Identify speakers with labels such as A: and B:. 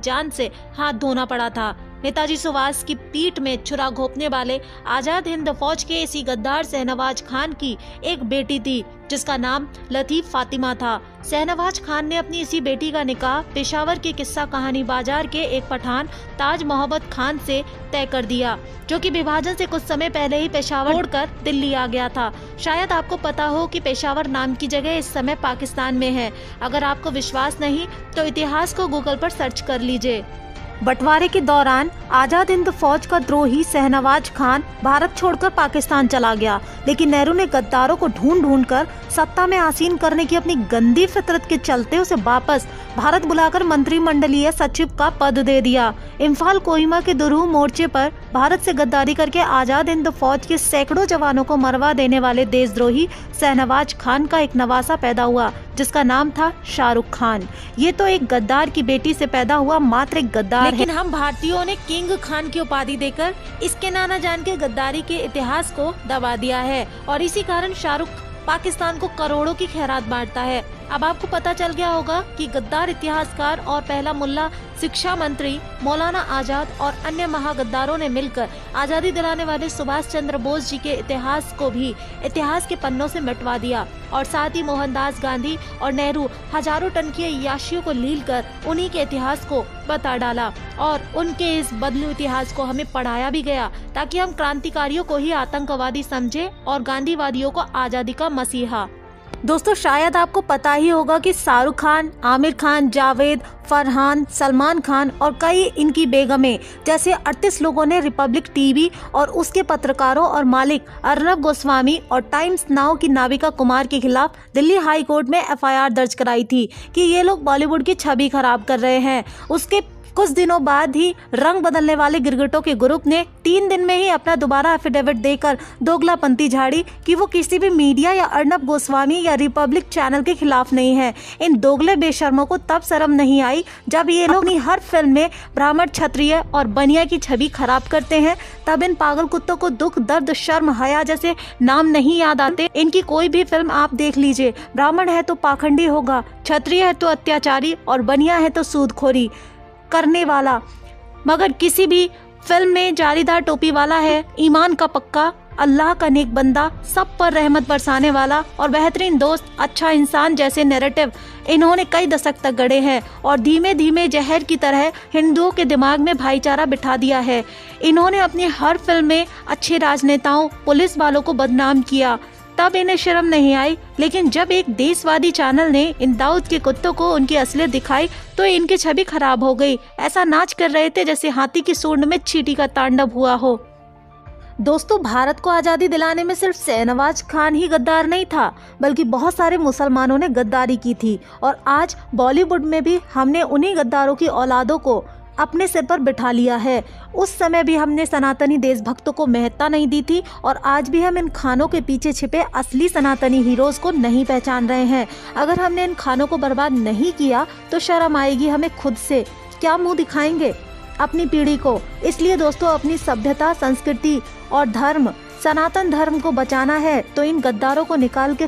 A: जान से हाथ धोना पड़ा था। नेताजी सुभाष की पीठ में छुरा घोंपने वाले आजाद हिंद फौज के इसी गद्दार शहनवाज खान की एक बेटी थी जिसका नाम लतीफ फातिमा था। शहनवाज खान ने अपनी इसी बेटी का निकाह पेशावर के किस्सा कहानी बाजार के एक पठान ताज मोहम्मद खान से तय कर दिया, जो कि विभाजन से कुछ समय पहले ही पेशावर छोड़कर दिल्ली आ गया था। शायद आपको पता हो कि पेशावर नाम की जगह इस समय पाकिस्तान में है। अगर आपको विश्वास नहीं तो इतिहास को गूगल पर सर्च कर लीजिए। बंटवारे के दौरान आजाद हिंद फौज का द्रोही शहनवाज खान भारत छोड़कर पाकिस्तान चला गया, लेकिन नेहरू ने गद्दारों को ढूंढ कर सत्ता में आसीन करने की अपनी गंदी फितरत के चलते उसे वापस भारत बुलाकर मंत्रिमंडलीय सचिव का पद दे दिया। इम्फाल कोहिमा के दुरूह मोर्चे पर भारत से गद्दारी करके आजाद हिंद फौज के सैकड़ों जवानों को मरवा देने वाले देशद्रोही शहनवाज खान का एक नवासा पैदा हुआ जिसका नाम था शाहरुख खान। ये तो एक गद्दार की बेटी से पैदा हुआ मात्र एक गद्दार, लेकिन हम भारतीयों ने किंग खान की उपाधि देकर इसके नाना जान के गद्दारी के इतिहास को दबा दिया है और इसी कारण शाहरुख पाकिस्तान को करोड़ों की खैरात बांटता है। अब आपको पता चल गया होगा कि गद्दार इतिहासकार और पहला मुल्ला शिक्षा मंत्री मौलाना आजाद और अन्य महागद्दारों ने मिलकर आजादी दिलाने वाले सुभाष चंद्र बोस जी के इतिहास को भी इतिहास के पन्नों से मिटवा दिया और साथ ही मोहनदास गांधी और नेहरू हजारों टन की अय्याशियों को लील कर उन्हीं के इतिहास को बता डाला और उनके इस बदलू इतिहास को हमें पढ़ाया भी गया ताकि हम क्रांतिकारियों को ही आतंकवादी समझे और गांधीवादियों को आजादी का मसीहा। दोस्तों, शायद आपको पता ही होगा कि शाहरुख खान, आमिर खान, जावेद, फरहान, सलमान खान और कई इनकी बेगमें जैसे 38 लोगों ने रिपब्लिक टीवी और उसके पत्रकारों और मालिक अर्नब गोस्वामी और टाइम्स नाउ की नाविका कुमार के खिलाफ दिल्ली हाई कोर्ट में एफआईआर दर्ज कराई थी कि ये लोग बॉलीवुड की छवि खराब कर रहे हैं। उसके कुछ दिनों बाद ही रंग बदलने वाले गिरगिटों के ग्रुप ने 3 दिन में ही अपना दोबारा एफिडेविट देकर दोगलापंथी झाड़ी कि वो किसी भी मीडिया या अर्नब गोस्वामी या रिपब्लिक चैनल के खिलाफ नहीं है। इन दोगले बेशर्मों को तब शर्म नहीं आई जब ये लोग अपनी हर फिल्म में ब्राह्मण, क्षत्रिय और बनिया की छवि खराब करते हैं। तब इन पागल कुत्तों को दुख, दर्द, शर्म, हया जैसे नाम नहीं याद आते। इनकी कोई भी फिल्म आप देख लीजिए, ब्राह्मण है तो पाखंडी होगा, क्षत्रिय है तो अत्याचारी और बनिया है तो सूदखोरी करने वाला, मगर किसी भी फिल्म में जालीदार टोपी वाला है, ईमान का पक्का, अल्लाह का नेक बंदा, सब पर रहमत बरसाने वाला और बेहतरीन दोस्त, अच्छा इंसान जैसे नैरेटिव इन्होंने कई दशक तक गढ़े हैं और धीमे धीमे जहर की तरह हिंदुओं के दिमाग में भाईचारा बिठा दिया है। इन्होंने अपनी हर फिल्म में अच्छे राजनेताओं, पुलिस वालों को बदनाम किया, तब इन्हें शर्म नहीं आई। लेकिन जब एक देशवादी चैनल ने इन दाऊद के कुत्तों को उनकी असलियत दिखाई तो इनकी छवि खराब हो गई। ऐसा नाच कर रहे थे जैसे हाथी की सूंड में चींटी का तांडव हुआ हो। दोस्तों, भारत को आजादी दिलाने में सिर्फ शहनवाज खान ही गद्दार नहीं था, बल्कि बहुत सारे मुसलमानों ने गद्दारी की थी और आज बॉलीवुड में भी हमने उन्हीं गद्दारों की औलादों को अपने सिर पर बिठा लिया है। उस समय भी हमने सनातनी देशभक्तों को महत्ता नहीं दी थी और आज भी हम इन खानों के पीछे छिपे असली सनातनी हीरोज को नहीं पहचान रहे हैं। अगर हमने इन खानों को बर्बाद नहीं किया तो शर्म आएगी हमें खुद से। क्या मुंह दिखाएंगे अपनी पीढ़ी को? इसलिए दोस्तों, अपनी सभ्यता, संस्कृति और धर्म, सनातन धर्म को बचाना है तो इन गद्दारों को निकाल के